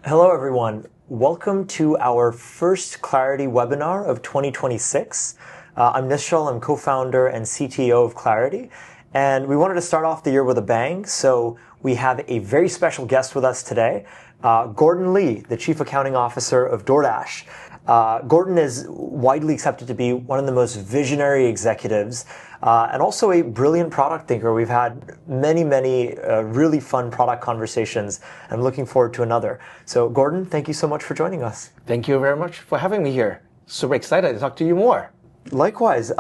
Hello, everyone. Welcome to our first Klarity webinar of 2026. I'm Nischal. I'm co-founder and CTO of Klarity. And we wanted to start off the year with a bang. So we have a very special guest with us today, Gordon Lee, the Chief Accounting Officer of DoorDash. Gordon is widely accepted to be one of the most visionary executives and also a brilliant product thinker. We've had many really fun product conversations. I'm looking forward to another. So Gordon, thank you so much for joining us. Thank you very much for having me here. Super excited to talk to you more. Likewise.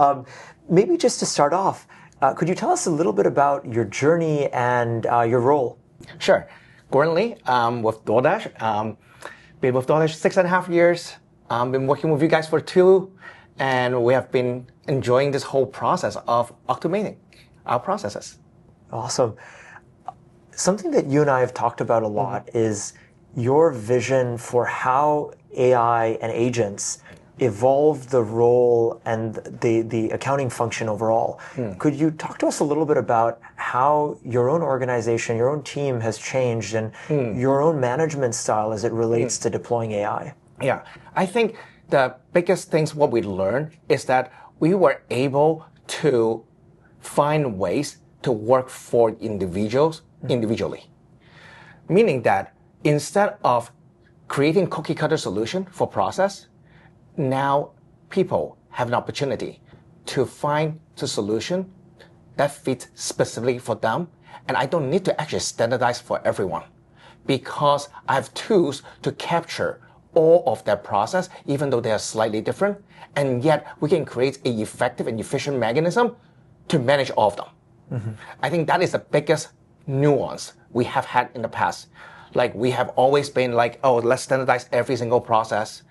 Maybe just to start off, could you tell us a little bit about your journey and your role? Sure. Gordon Lee, with DoorDash. Been with DoorDash 6.5 years. Been working with you guys for 2, and we have been enjoying this whole process of automating our processes. Awesome. Something that you and I have talked about a lot is your vision for how AI and agents evolve the role and the accounting function overall. Could you talk to us a little bit about how your own organization, your own team has changed and your own management style as it relates to deploying AI? Yeah, I think the biggest things what we learned is that we were able to find ways to work for individuals individually. Meaning that instead of creating cookie cutter solution for process, now people have an opportunity to find the solution that fits specifically for them. And I don't need to actually standardize for everyone because I have tools to capture all of that process, even though they are slightly different. And yet we can create an effective and efficient mechanism to manage all of them. I think that is the biggest nuance we have had in the past. Like we have always been like, oh, let's standardize every single process.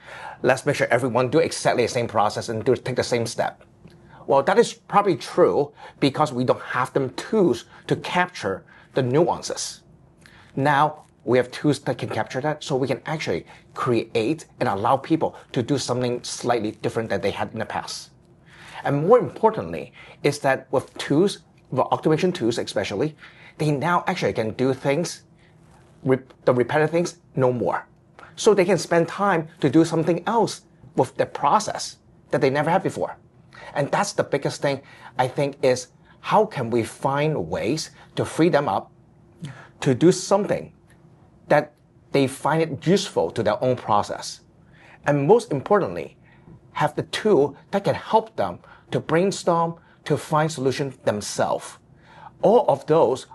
Let's make sure everyone do exactly the same process and take the same step. Well, that is probably true because we don't have them tools to capture the nuances. Now we have tools that can capture that, so we can actually create and allow people to do something slightly different than they had in the past. And more importantly, is that with tools, with automation tools especially, they now actually can do things, the repetitive things, no more. So they can spend time to do something else with the process that they never had before. And that's the biggest thing, I think, is how can we find ways to free them up to do something that they find it useful to their own process. And most importantly, have the tool that can help them to brainstorm, to find solutions themselves. All of those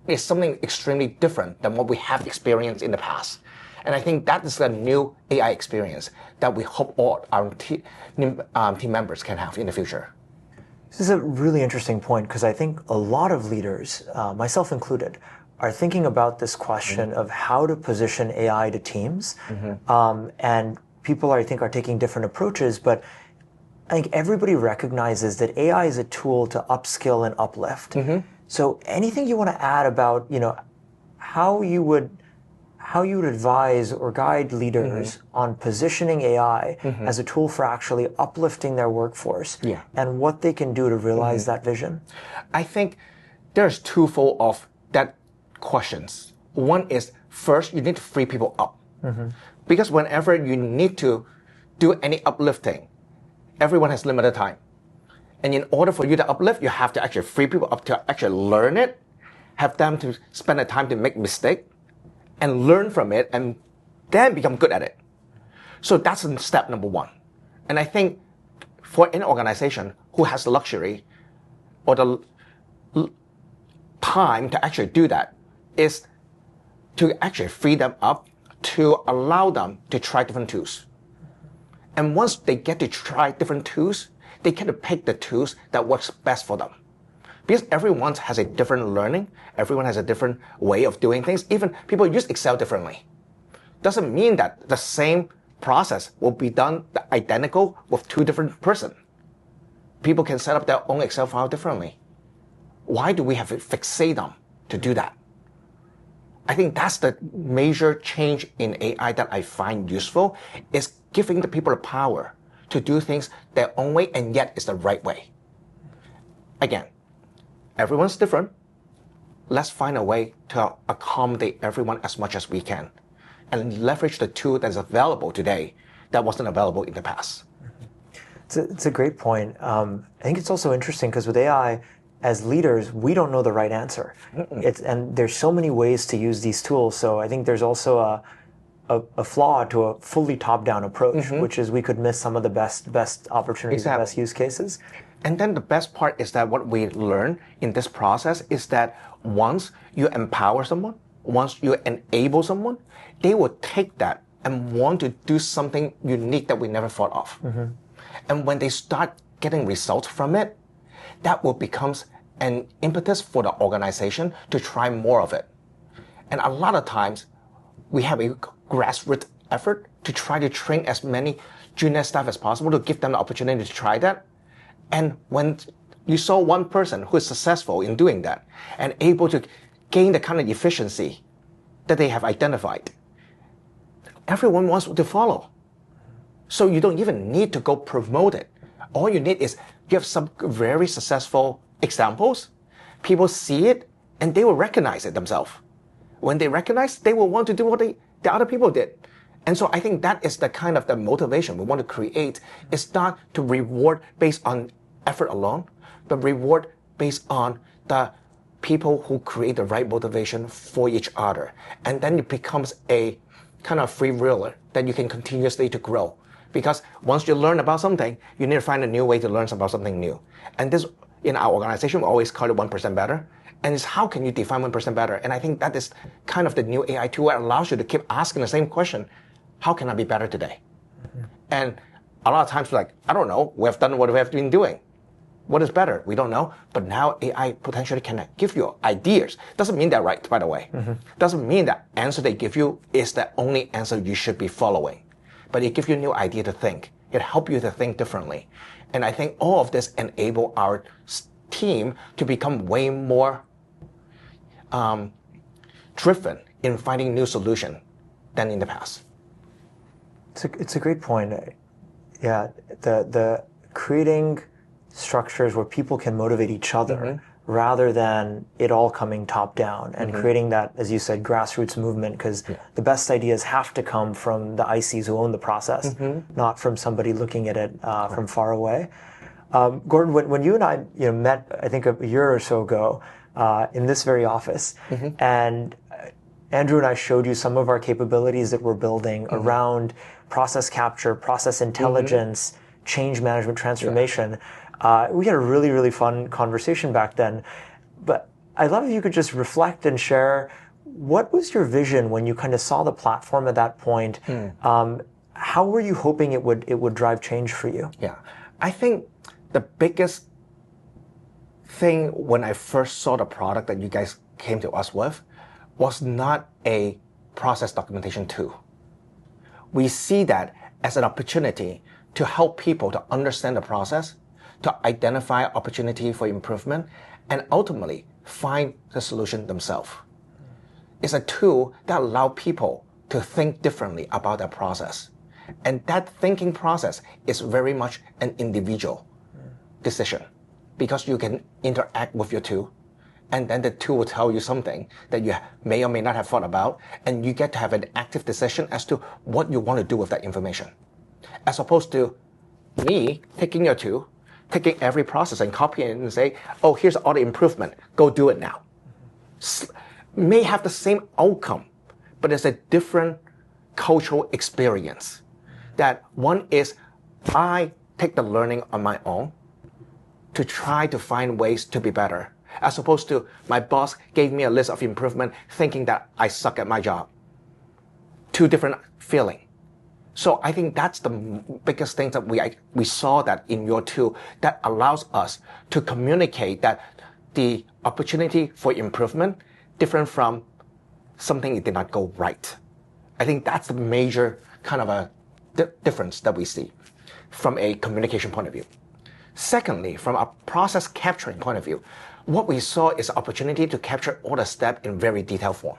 is something extremely different than what we have experienced in the past. And I think that is a new AI experience that we hope all our team members can have in the future. This is a really interesting point because I think a lot of leaders, myself included, are thinking about this question of how to position AI to teams. And people, I think, are taking different approaches, but I think everybody recognizes that AI is a tool to upskill and uplift. So anything you want to add about, how you would advise or guide leaders on positioning AI as a tool for actually uplifting their workforce and what they can do to realize that vision? I think there's twofold of that questions. One is, first, you need to free people up. Because whenever you need to do any uplifting, everyone has limited time. And in order for you to uplift, you have to actually free people up to actually learn it, have them to spend the time to make mistakes, and learn from it, and then become good at it. So that's step number one. And I think for an organization who has the luxury or the time to actually do that, is to actually free them up to allow them to try different tools. And once they get to try different tools, they get to pick the tools that works best for them. Because everyone has a different learning, everyone has a different way of doing things. Even people use Excel differently. Doesn't mean that the same process will be done identical with 2 different persons. People can set up their own Excel file differently. Why do we have to fixate them to do that? I think that's the major change in AI that I find useful, is giving the people the power to do things their own way and yet it's the right way. Again, everyone's different. Let's find a way to accommodate everyone as much as we can. and leverage the tool that's available today that wasn't available in the past. It's a great point. I think it's also interesting because with AI, as leaders, we don't know the right answer. And there's so many ways to use these tools. So I think there's also a flaw to a fully top-down approach, which is we could miss some of the best opportunities, the best use cases. And then the best part is that what we learn in this process is that once you empower someone, once you enable someone, they will take that and want to do something unique that we never thought of. And when they start getting results from it, that will become an impetus for the organization to try more of it. And a lot of times, we have a grassroots effort to try to train as many junior staff as possible to give them the opportunity to try that. And when you saw one person who is successful in doing that and able to gain the kind of efficiency that they have identified, everyone wants to follow. So you don't even need to go promote it. All you need is give some very successful examples. People see it and they will recognize it themselves. When they recognize, they will want to do what the other people did. And so I think that is the kind of the motivation we want to create. It's not to reward based on effort alone, but reward based on the people who create the right motivation for each other. And then it becomes a kind of freewheeler that you can continuously to grow. Because once you learn about something, you need to find a new way to learn about something new. And this, in our organization, we always call it 1% better. And it's how can you define 1% better? And I think that is kind of the new AI tool that allows you to keep asking the same question. How can I be better today? And a lot of times we're like, I don't know. We have done what we have been doing. What is better? We don't know. But now AI potentially can give you ideas. Doesn't mean they're right, by the way. Doesn't mean that answer they give you is the only answer you should be following. But it gives you a new idea to think. It helps you to think differently. And I think all of this enable our team to become way more driven in finding new solutions than in the past. It's a great point. Yeah, the creating structures where people can motivate each other rather than it all coming top down and creating that, as you said, grassroots movement, because the best ideas have to come from the ICs who own the process, not from somebody looking at it from far away. Gordon, when you and I met, I think a year or so ago in this very office, and Andrew and I showed you some of our capabilities that we're building around process capture, process intelligence, change management, transformation. We had a really, really fun conversation back then. But I'd love if you could just reflect and share, what was your vision when you kind of saw the platform at that point? How were you hoping it would drive change for you? Yeah, I think the biggest thing when I first saw the product that you guys came to us with was not a process documentation tool. We see that as an opportunity to help people to understand the process, to identify opportunity for improvement, and ultimately find the solution themselves. It's a tool that allows people to think differently about that process. And that thinking process is very much an individual decision, because you can interact with your tool, and then the tool will tell you something that you may or may not have thought about, and you get to have an active decision as to what you want to do with that information. As opposed to me taking your tool, taking every process and copying it and say, oh, here's all the improvement, go do it now. May have the same outcome, but it's a different cultural experience. That one is, I take the learning on my own to try to find ways to be better, as opposed to my boss gave me a list of improvement thinking that I suck at my job. Two different feelings. So I think that's the biggest thing that we saw that in your tool that allows us to communicate that the opportunity for improvement different from something that did not go right. I think that's the major kind of a difference that we see from a communication point of view. Secondly, from a process capturing point of view, what we saw is opportunity to capture all the steps in very detailed form.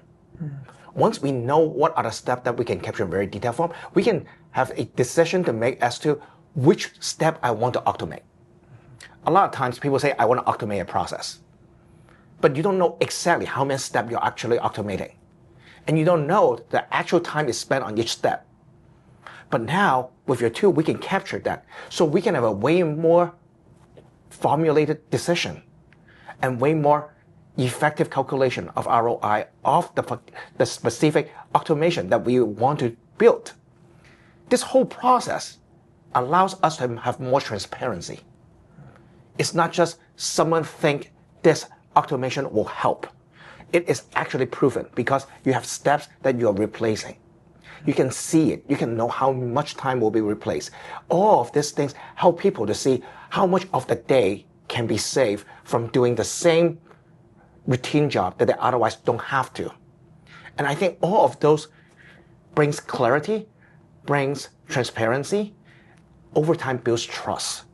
Once we know what are the steps that we can capture in very detailed form, we can have a decision to make as to which step I want to automate. A lot of times people say, I want to automate a process. But you don't know exactly how many steps you're actually automating. and you don't know the actual time is spent on each step. But now, with your tool, we can capture that. So we can have a way more formulated decision and way more effective calculation of ROI of the specific automation that we want to build. This whole process allows us to have more transparency. It's not just someone think this automation will help. It is actually proven because you have steps that you are replacing. You can see it. You can know how much time will be replaced. All of these things help people to see how much of the day can be saved from doing the same routine job that they otherwise don't have to. And I think all of those brings clarity, brings transparency, over time builds trust.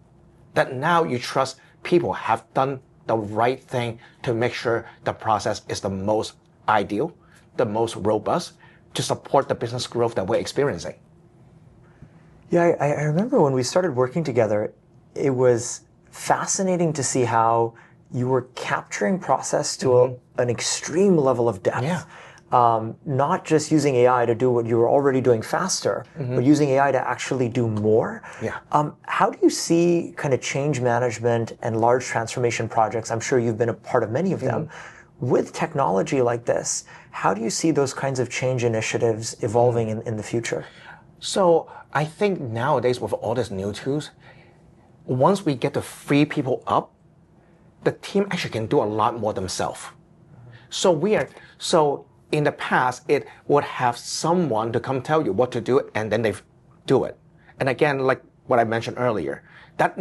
That now you trust people have done the right thing to make sure the process is the most ideal, the most robust, to support the business growth that we're experiencing. Yeah, I remember when we started working together, it was fascinating to see how you were capturing process to an extreme level of depth. Yeah. Not just using AI to do what you were already doing faster, but using AI to actually do more. Yeah. How do you see kind of change management and large transformation projects? I'm sure you've been a part of many of them. With technology like this, how do you see those kinds of change initiatives evolving in the future? So I think nowadays with all these new tools, once we get to free people up, the team actually can do a lot more themselves. So in the past, it would have someone to come tell you what to do, and then they do it. And again, like what I mentioned earlier, that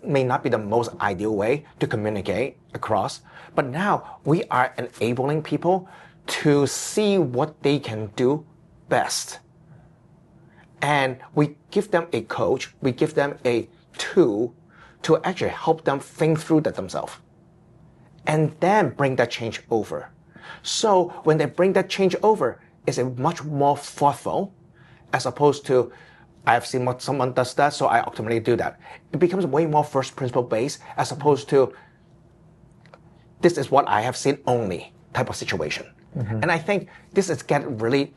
may not be the most ideal way to communicate across. But now we are enabling people to see what they can do best. And we give them a coach, we give them a tool to actually help them think through that themselves. And then bring that change over. So when they bring that change over, it's a much more thoughtful, as opposed to, I've seen what someone does that, so I automatically do that. It becomes way more first principle based, as opposed to, this is what I have seen only type of situation. And I think this is getting really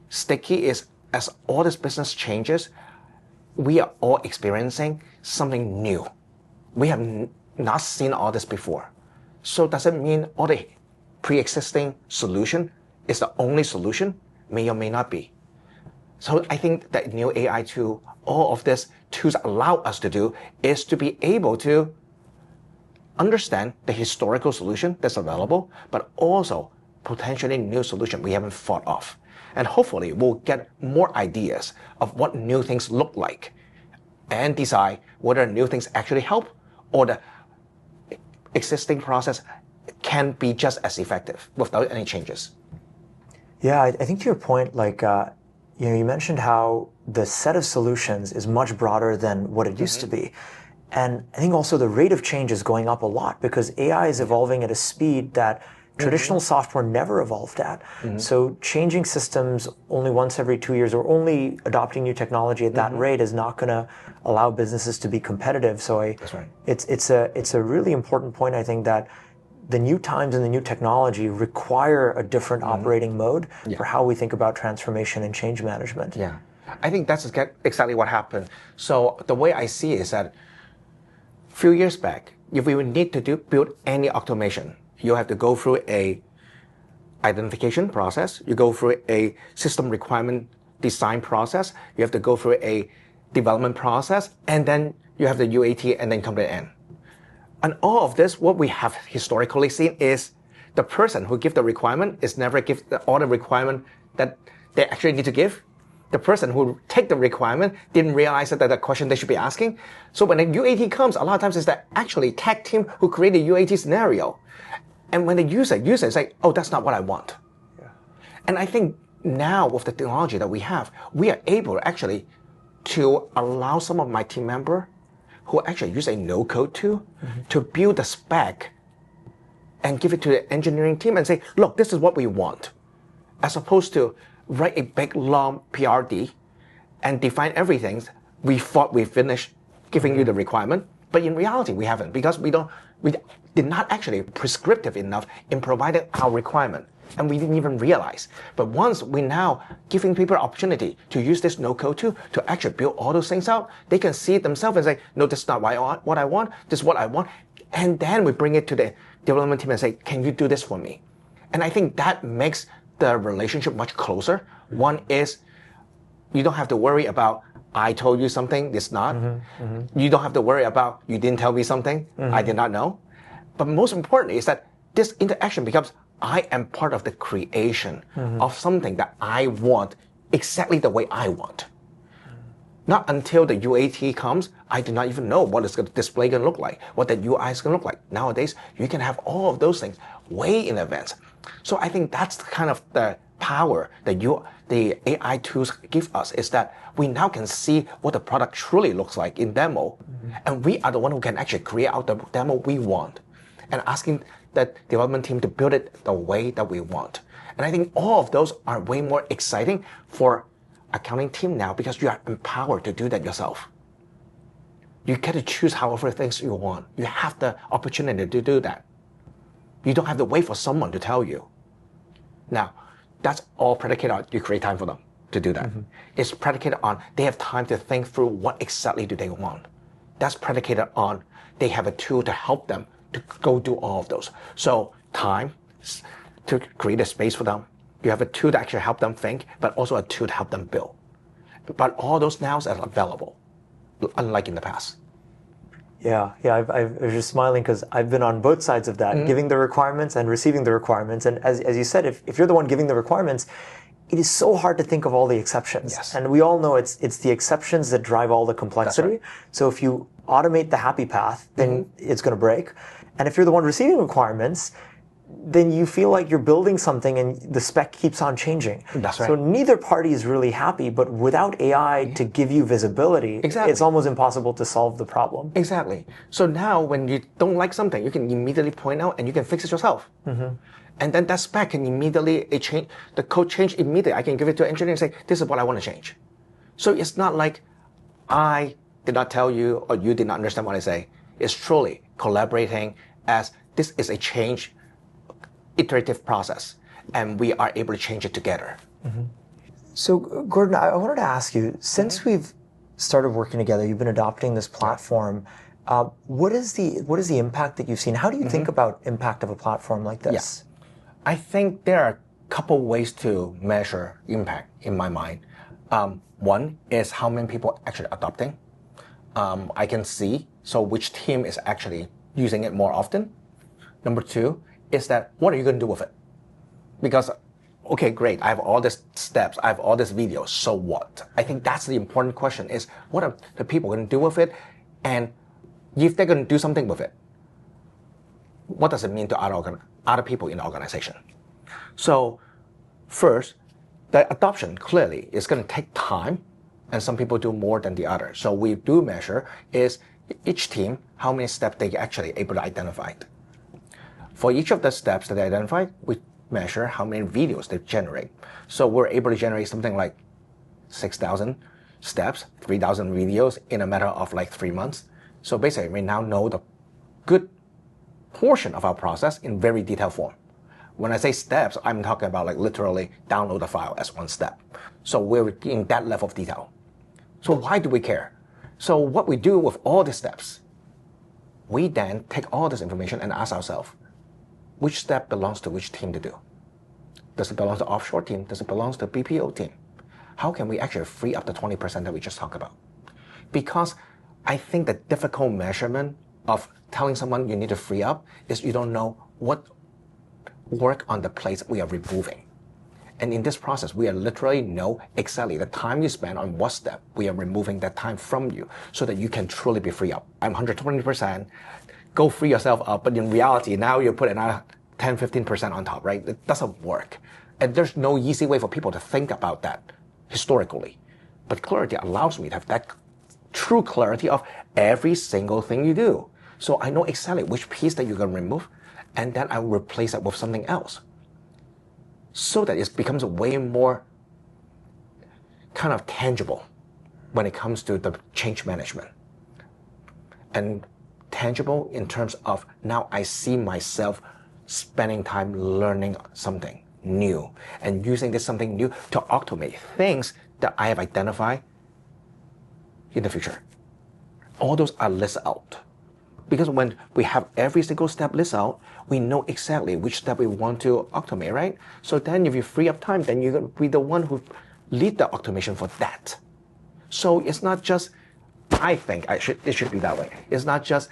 sticky is as all this business changes, we are all experiencing something new. We have not seen all this before. So does it mean all the pre-existing solution is the only solution? May or may not be. So I think that new AI tool, all of these tools allow us to do is to be able to understand the historical solution that's available, but also potentially new solution we haven't thought of. And hopefully we'll get more ideas of what new things look like and decide whether new things actually help or the existing process can be just as effective without any changes. Yeah, I think to your point, like, you mentioned how the set of solutions is much broader than what it used to be. And I think also the rate of change is going up a lot because AI is evolving at a speed that traditional software never evolved at. So changing systems only once every 2 years or only adopting new technology at that rate is not going to allow businesses to be competitive. So That's right. it's a really important point, I think, that the new times and the new technology require a different operating mode for how we think about transformation and change management. Yeah, I think that's exactly what happened. So the way I see it is that a few years back, if we would need to build any automation, you have to go through a identification process, you go through a system requirement design process, you have to go through a development process, and then you have the UAT and then come to the end. And all of this, what we have historically seen is the person who gives the requirement is never give all the requirement that they actually need to give. The person who take the requirement didn't realize that the question they should be asking. So when the UAT comes, a lot of times it's the actually tech team who create the UAT scenario. And when the user is like, oh, that's not what I want. Yeah. And I think now with the technology that we have, we are able actually to allow some of my team members who actually use a no-code tool to build the spec and give it to the engineering team and say, look, this is what we want. As opposed to write a big, long PRD and define everything we thought we finished giving you the requirement. But in reality, we haven't because we did not actually prescriptive enough in providing our requirement. and we didn't even realize. But once we now giving people opportunity to use this no-code tool to actually build all those things out, they can see it themselves and say, no, this is not what I want, this is what I want. And then we bring it to the development team and say, can you do this for me? And I think that makes the relationship much closer. One is, you don't have to worry about, I told you something, it's not. You don't have to worry about, you didn't tell me something, I did not know. But most importantly is that this interaction becomes, I am part of the creation of something that I want exactly the way I want. Not until the UAT comes, I do not even know what is the display going to look like, what the UI is going to look like. Nowadays, you can have all of those things way in advance. So I think that's kind of the power that the AI tools give us, is that we now can see what the product truly looks like in demo. And we are the one who can actually create out the demo we want, and asking the development team to build it the way that we want. And I think all of those are way more exciting for accounting team now, because you are empowered to do that yourself. You get to choose however things you want. You have the opportunity to do that. You don't have to wait for someone to tell you. Now, that's all predicated on you create time for them to do that. It's predicated on they have time to think through what exactly do they want. That's predicated on they have a tool to help them to go do all of those. So time to create a space for them. You have a tool to actually help them think, but also a tool to help them build. But all those now are available, unlike in the past. Yeah. I was just smiling because I've been on both sides of that, giving the requirements and receiving the requirements. And as you said, if you're the one giving the requirements, it is so hard to think of all the exceptions. Yes. And we all know it's the exceptions that drive all the complexity. Right. So if you automate the happy path, then it's going to break. And if you're the one receiving requirements, then you feel like you're building something and the spec keeps on changing. That's right. So neither party is really happy, but without AI to give you visibility, it's almost impossible to solve the problem. Exactly. So now when you don't like something, you can immediately point out and you can fix it yourself. And then that spec can immediately change, the code change immediately. I can give it to an engineer and say, this is what I want to change. So it's not like I did not tell you or you did not understand what I say. It's truly collaborating, as this is a change iterative process, and we are able to change it together. So, Gordon, I wanted to ask you, since we've started working together, you've been adopting this platform. What is the impact that you've seen? How do you think about impact of a platform like this? I think there are a couple ways to measure impact in my mind. One is how many people actually adopting. I can see which team is actually using it more often. Number two is that what are you going to do with it? Because, okay, great, I have all these steps, I have all these videos, so what? I think that's the important question, is what are the people going to do with it? And if they're going to do something with it, what does it mean to other people in the organization? So first, the adoption clearly is going to take time, and some people do more than the other. So we do measure is each team, how many steps they actually able to identify. For each of the steps that they identified, we measure how many videos they generate. So we're able to generate something like 6,000 steps, 3,000 videos in a matter of like 3 months. So basically, we now know the good portion of our process in very detailed form. When I say steps, I'm talking about like literally download the file as one step. So we're in that level of detail. So why do we care? So what we do with all the steps, we then take all this information and ask ourselves, which step belongs to which team to do? Does it belong to the offshore team? Does it belong to the BPO team? How can we actually free up the 20% that we just talked about? Because I think the difficult measurement of telling someone you need to free up is you don't know what work on the plates we are removing. And in this process, we are literally know exactly the time you spend on what step. We are removing that time from you so that you can truly be free up. I'm 120%. Go free yourself up. But in reality, now you put another 10, 15% on top, right? It doesn't work. And there's no easy way for people to think about that historically. But Klarity allows me to have that true clarity of every single thing you do. So I know exactly which piece that you're going to remove, and then I will replace it with something else. So that it becomes way more kind of tangible when it comes to the change management. And tangible in terms of now I see myself spending time learning something new and using this something new to automate things that I have identified in the future. All those are listed out. Because when we have every single step listed out, we know exactly which step we want to automate, right? So then if you free up time, then you're going to be the one who lead the automation for that. So it's not just, I think it should be that way. It's not just,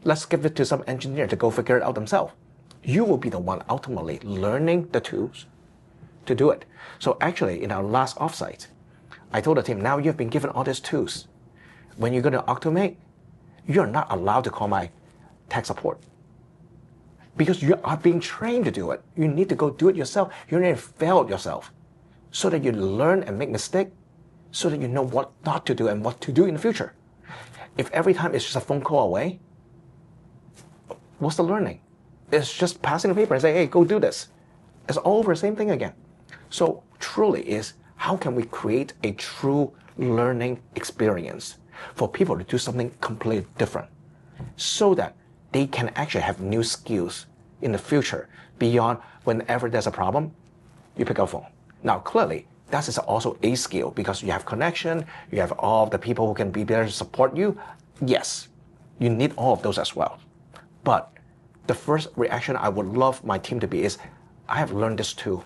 let's give it to some engineer to go figure it out themselves. You will be the one ultimately learning the tools to do it. So actually, in our last offsite, I told the team, now you've been given all these tools. When you're going to automate, you're not allowed to call my tech support. Because you are being trained to do it. You need to go do it yourself. You need to fail it yourself. So that you learn and make mistakes, so that you know what not to do and what to do in the future. If every time it's just a phone call away, what's the learning? It's just passing the paper and say, hey, go do this. It's all over the same thing again. So truly is, how can we create a true learning experience for people to do something completely different so that they can actually have new skills in the future beyond whenever there's a problem, you pick up a phone. Now, clearly, that is also a skill because you have connection, you have all the people who can be there to support you. Yes, you need all of those as well. But the first reaction I would love my team to be is, I have learned this tool.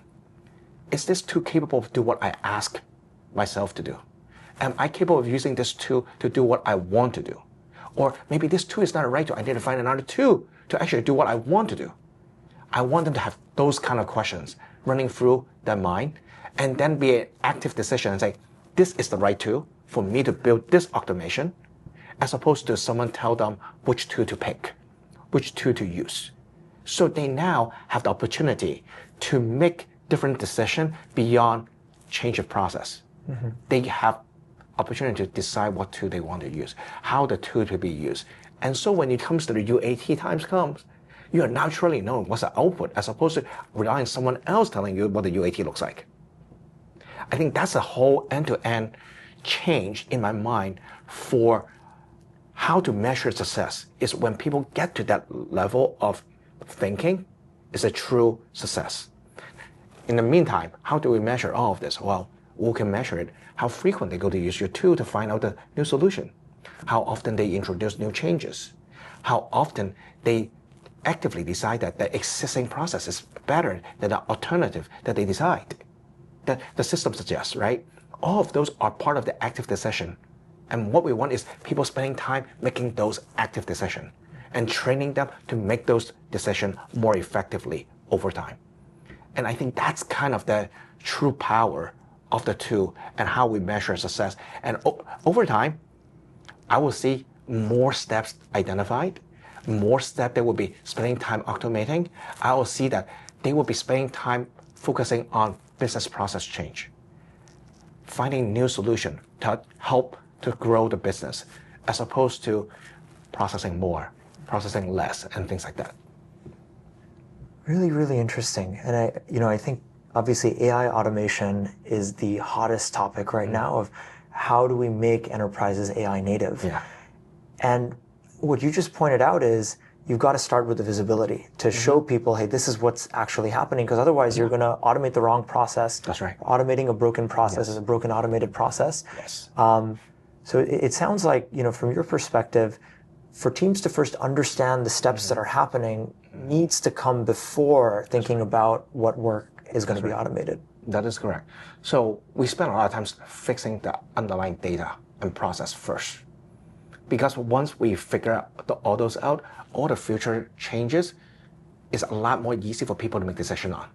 Is this tool capable of doing what I ask myself to do? Am I capable of using this tool to do what I want to do? Or maybe this tool is not right to identify another tool to actually do what I want to do. I want them to have those kind of questions running through their mind and then be an active decision and say, this is the right tool for me to build this automation, as opposed to someone tell them which tool to pick, which tool to use. So they now have the opportunity to make different decisions beyond change of process. Mm-hmm. They have opportunity to decide what tool they want to use, how the tool to be used. And so when it comes to the UAT times comes, you are naturally knowing what's the output as opposed to relying on someone else telling you what the UAT looks like. I think that's a whole end-to-end change in my mind for how to measure success. Is when people get to that level of thinking is a true success. In the meantime, how do we measure all of this? Well, we can measure it. How frequent they go to use your tool to find out the new solution. How often they introduce new changes. How often they actively decide that the existing process is better than the alternative that they decide, that the system suggests, right? All of those are part of the active decision. And what we want is people spending time making those active decisions and training them to make those decisions more effectively over time. And I think that's kind of the true power of the tool and how we measure success. And over time, I will see more steps identified, more steps they will be spending time automating. I will see that they will be spending time focusing on business process change, finding new solutions to help to grow the business, as opposed to processing more, processing less, and things like that. Really, really interesting. And I think obviously AI automation is the hottest topic right now of how do we make enterprises AI native. Yeah. And what you just pointed out is you've got to start with the visibility to show people, hey, this is what's actually happening, because otherwise you're going to automate the wrong process. That's right. Automating a broken process is a broken automated process. Yes. So it sounds like, from your perspective, for teams to first understand the steps that are happening needs to come before thinking about what work is going to be automated. That is correct. So we spend a lot of time fixing the underlying data and process first. Because once we figure all those out, all the future changes is a lot more easy for people to make decisions on.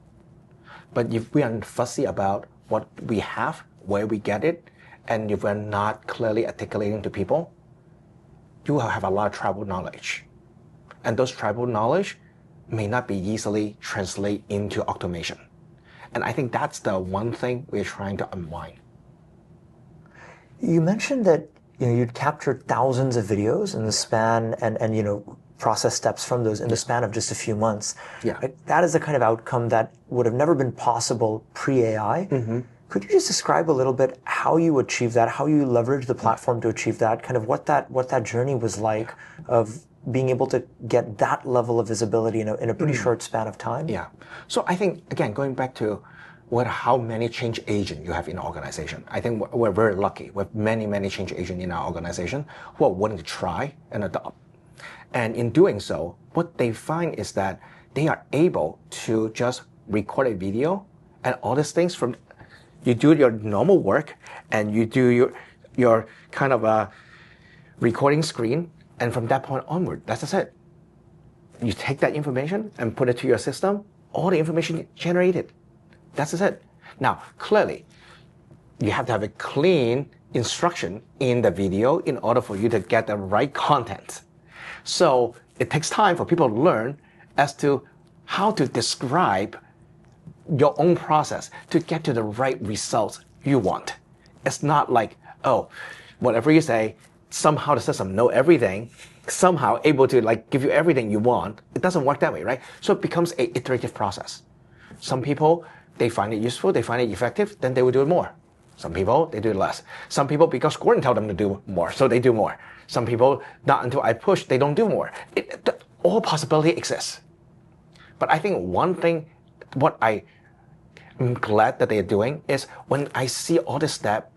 But if we are fussy about what we have, where we get it, and if we're not clearly articulating to people, you will have a lot of tribal knowledge. And those tribal knowledge may not be easily translated into automation. And I think that's the one thing we're trying to unwind. You mentioned that you'd captured thousands of videos in the span and process steps from those in the span of just a few months. Yeah. That is the kind of outcome that would have never been possible pre-AI. Mm-hmm. Could you just describe a little bit how you achieve that, how you leverage the platform to achieve that, kind of what that journey was like of being able to get that level of visibility in a pretty short span of time. Yeah. So I think, again, going back to how many change agents you have in an organization, I think we're very lucky with many, many change agents in our organization who are willing to try and adopt. And in doing so, what they find is that they are able to just record a video and all these things from, you do your normal work and you do your kind of a recording screen, and from that point onward, that's it. You take that information and put it to your system, all the information generated. That's it. Now, clearly, you have to have a clean instruction in the video in order for you to get the right content. So it takes time for people to learn as to how to describe your own process to get to the right results you want. It's not like, oh, whatever you say, somehow the system know everything, somehow able to like give you everything you want. It doesn't work that way, right? So it becomes an iterative process. Some people, they find it useful, they find it effective, then they will do it more. Some people, they do it less. Some people, because Gordon tell them to do more, so they do more. Some people, not until I push, they don't do more. All possibility exists. But I think one thing, what I'm glad that they're doing is when I see all this step,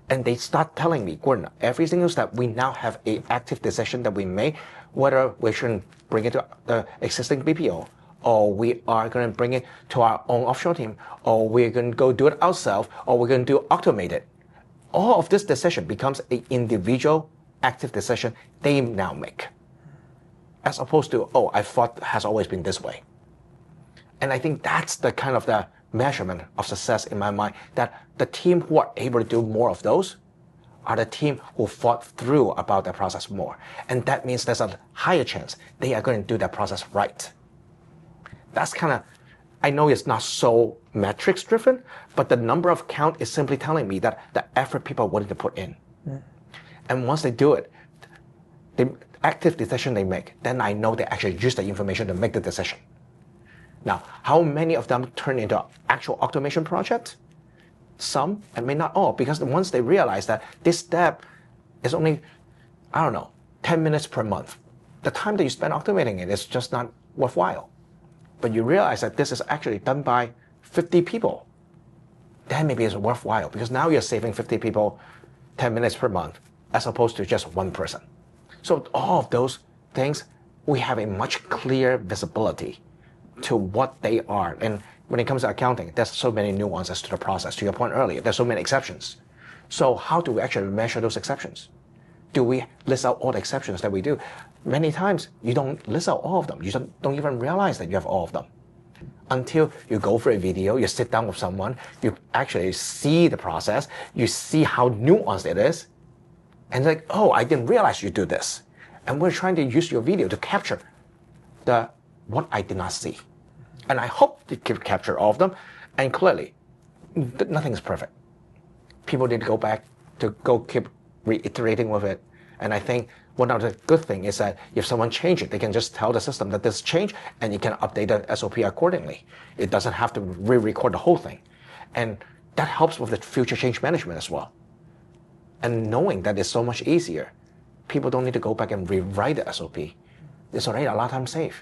and they start telling me, Gordon, every single step, we now have an active decision that we make, whether we should bring it to the existing BPO, or we are going to bring it to our own offshore team, or we're going to go do it ourselves, or we're going to do automate it. All of this decision becomes an individual active decision they now make, as opposed to, oh, I thought it has always been this way. And I think that's the kind of the measurement of success in my mind, that the team who are able to do more of those are the team who thought through about that process more. And that means there's a higher chance they are going to do that process right. That's kind of, I know it's not so metrics driven, but the number of count is simply telling me that the effort people are willing to put in. And once they do it, the active decision they make, then I know they actually use the information to make the decision. Now, how many of them turn into actual automation projects? Some, and may not all, because once they realize that this step is only, 10 minutes per month, the time that you spend automating it is just not worthwhile. But you realize that this is actually done by 50 people, then maybe it's worthwhile, because now you're saving 50 people 10 minutes per month, as opposed to just one person. So all of those things, we have a much clearer visibility to what they are. And when it comes to accounting, there's so many nuances to the process. To your point earlier, there's so many exceptions. So how do we actually measure those exceptions? Do we list out all the exceptions that we do? Many times, you don't list out all of them. You don't even realize that you have all of them. Until you go for a video, you sit down with someone, you actually see the process, you see how nuanced it is, and like, oh, I didn't realize you do this. And we're trying to use your video to capture what I did not see. And I hope to capture all of them. And clearly, nothing is perfect. People need to go back to keep reiterating with it. And I think one of the good things is that if someone changes it, they can just tell the system that this changed, and you can update the SOP accordingly. It doesn't have to re-record the whole thing. And that helps with the future change management as well. And knowing that it's so much easier, people don't need to go back and rewrite the SOP. It's already a lot of time saved.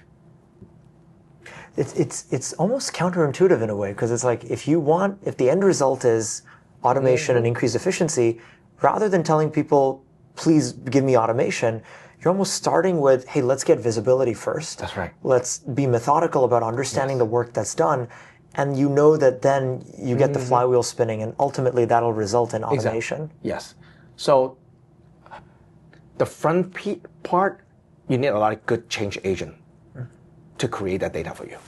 It's almost counterintuitive in a way, because it's like if the end result is automation and increased efficiency, rather than telling people, please give me automation, you're almost starting with, hey, let's get visibility first. That's right. Let's be methodical about understanding the work that's done. And you know that then you get the flywheel spinning, and ultimately that'll result in automation. Exactly. Yes. So the front part, you need a lot of good change agent to create that data for you.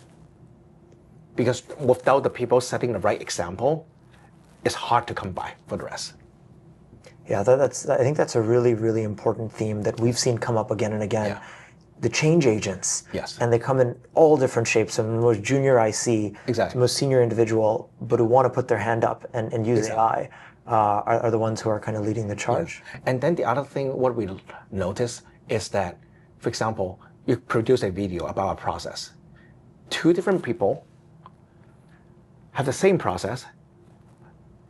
Because without the people setting the right example, it's hard to come by for the rest. Yeah, I think that's a really, really important theme that we've seen come up again and again. Yeah. The change agents. Yes. And they come in all different shapes, from the most junior IC to the most senior individual, but who want to put their hand up and use AI are the ones who are kind of leading the charge. Yeah. And then the other thing, what we notice is that, for example, you produce a video about a process. Two different people have the same process.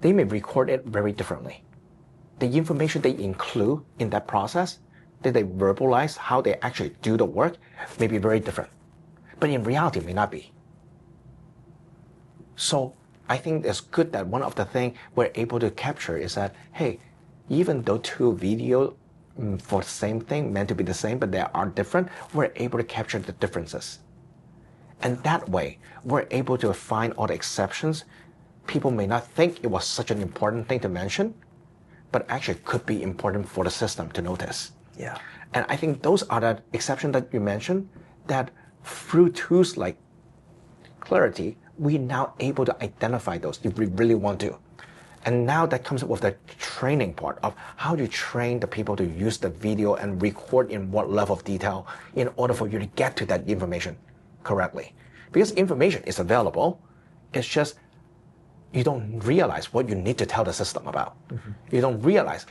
They may record it very differently. The information they include in that process that they verbalize how they actually do the work may be very different. But in reality, it may not be. So I think it's good that one of the things we're able to capture is that, hey, even though two video for the same thing, meant to be the same, but they are different, we're able to capture the differences. And that way, we're able to find all the exceptions. People may not think it was such an important thing to mention, but actually could be important for the system to notice. Yeah. And I think those are the exceptions that you mentioned, that through tools like Klarity, we're now able to identify those if we really want to. And now that comes up with the training part of how do you train the people to use the video and record in what level of detail in order for you to get to that information correctly. Because information is available, it's just you don't realize what you need to tell the system about. Mm-hmm. You don't realize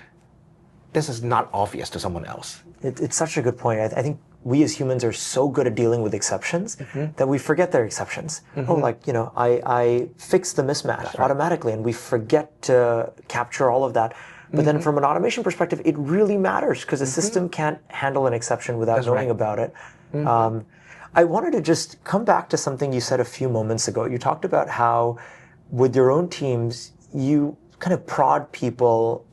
this is not obvious to someone else. It's such a good point. I think we as humans are so good at dealing with exceptions that we forget they're exceptions. Oh, like, I fixed the mismatch automatically, and we forget to capture all of that. But then from an automation perspective, it really matters because the system can't handle an exception without knowing about it. I wanted to just come back to something you said a few moments ago. You talked about how with your own teams, you kind of prod people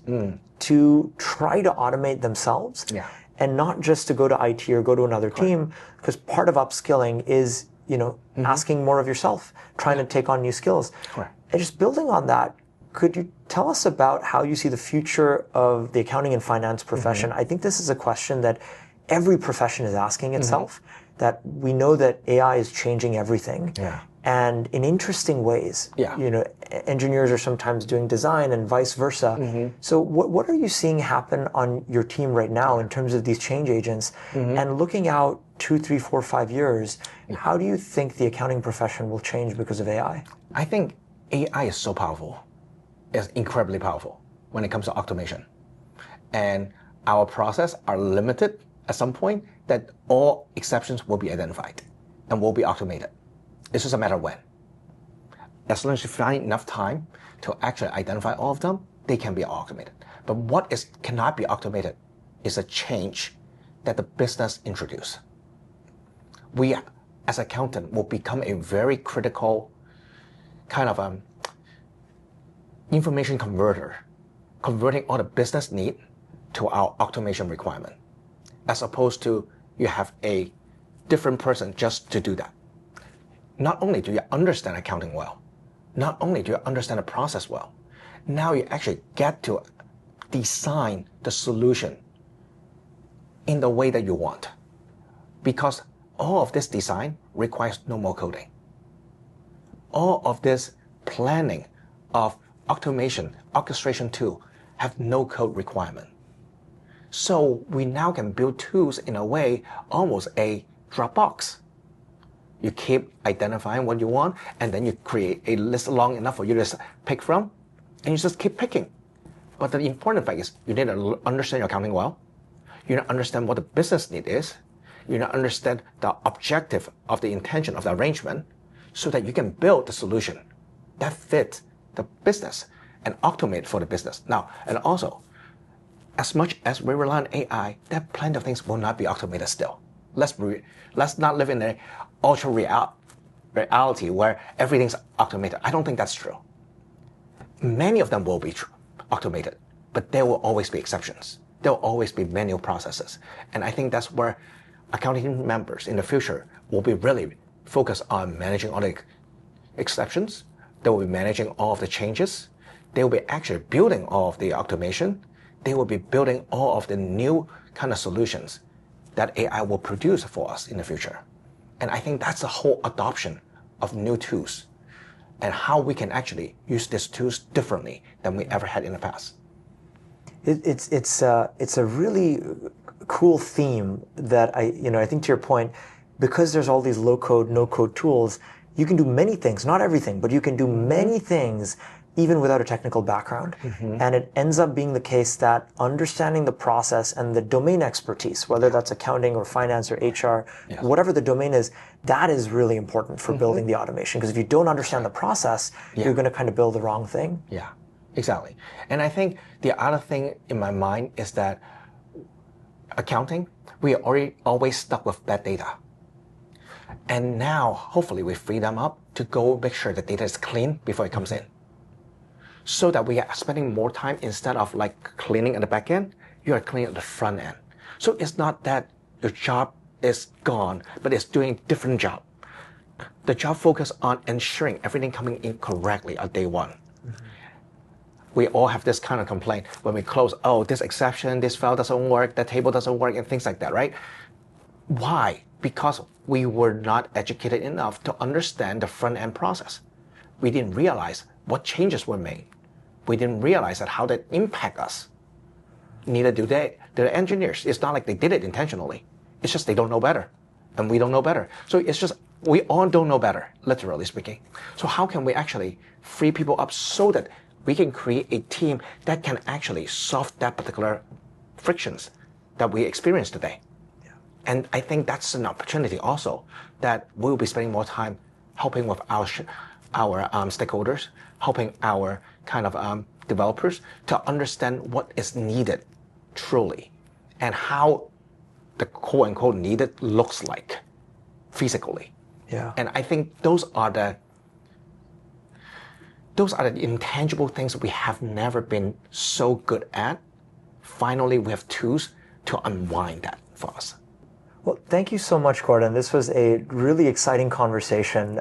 to try to automate themselves. Yeah. And not just to go to IT or go to another team, because part of upskilling is, asking more of yourself, trying to take on new skills. Correct. And just building on that, could you tell us about how you see the future of the accounting and finance profession? I think this is a question that every profession is asking itself, that we know that AI is changing everything. Yeah. And in interesting ways. Yeah. Engineers are sometimes doing design and vice versa. So what are you seeing happen on your team right now in terms of these change agents? And looking out 2, 3, 4, 5 years, how do you think the accounting profession will change because of AI? I think AI is so powerful. It's incredibly powerful when it comes to automation. And our process are limited at some point that all exceptions will be identified and will be automated. It's just a matter of when. As long as you find enough time to actually identify all of them, they can be automated. But what cannot be automated is a change that the business introduce. We, as accountant, will become a very critical kind of information converter, converting all the business need to our automation requirement, as opposed to you have a different person just to do that. Not only do you understand accounting well, not only do you understand the process well, now you actually get to design the solution in the way that you want. Because all of this design requires no more coding. All of this planning of automation, orchestration tool have no code requirement. So we now can build tools in a way, almost a Dropbox. You keep identifying what you want, and then you create a list long enough for you to pick from, and you just keep picking. But the important fact is you need to understand your accounting well. You need to understand what the business need is. You need to understand the objective of the intention of the arrangement so that you can build the solution that fits the business and automate for the business. Now, and also, as much as we rely on AI, there are plenty of things will not be automated still. Let's not live in an ultra reality where everything's automated. I don't think that's true. Many of them will be automated, but there will always be exceptions. There will always be manual processes. And I think that's where accounting members in the future will be really focused on managing all the exceptions. They will be managing all of the changes. They will be actually building all of the automation. They will be building all of the new kind of solutions that AI will produce for us in the future. And I think that's the whole adoption of new tools and how we can actually use these tools differently than we ever had in the past. It's a really cool theme that I think to your point, because there's all these low code, no code tools, you can do many things, not everything, but you can do many things even without a technical background. And it ends up being the case that understanding the process and the domain expertise, whether that's accounting or finance or HR, whatever the domain is, that is really important for building the automation. Because if you don't understand the process, you're going to kind of build the wrong thing. Yeah, exactly. And I think the other thing in my mind is that accounting, we are already always stuck with bad data. And now, hopefully, we free them up to go make sure the data is clean before it comes in. So that we are spending more time instead of like cleaning at the back end, you are cleaning at the front end. So it's not that your job is gone, but it's doing a different job. The job focus on ensuring everything coming in correctly at day one. We all have this kind of complaint when we close, oh, this exception, this file doesn't work, that table doesn't work, and things like that, right? Why? Because we were not educated enough to understand the front-end process. We didn't realize what changes were made. We didn't realize that how that impact us. Neither do they. The engineers. It's not like they did it intentionally. It's just they don't know better. And we don't know better. So it's just, we all don't know better, literally speaking. So how can we actually free people up so that we can create a team that can actually solve that particular frictions that we experience today? Yeah. And I think that's an opportunity also that we'll be spending more time helping with our stakeholders, helping our kind of developers to understand what is needed truly and how the quote unquote needed looks like physically. Yeah. And I think those are the intangible things we have never been so good at. Finally, we have tools to unwind that for us. Well, thank you so much, Gordon. This was a really exciting conversation.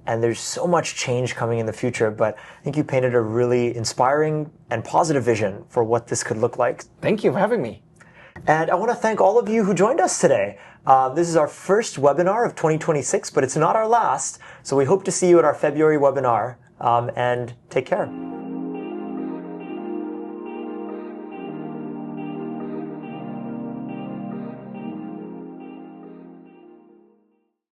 And there's so much change coming in the future, but I think you painted a really inspiring and positive vision for what this could look like. Thank you for having me. And I want to thank all of you who joined us today. This is our first webinar of 2026, but it's not our last. So we hope to see you at our February webinar, and take care.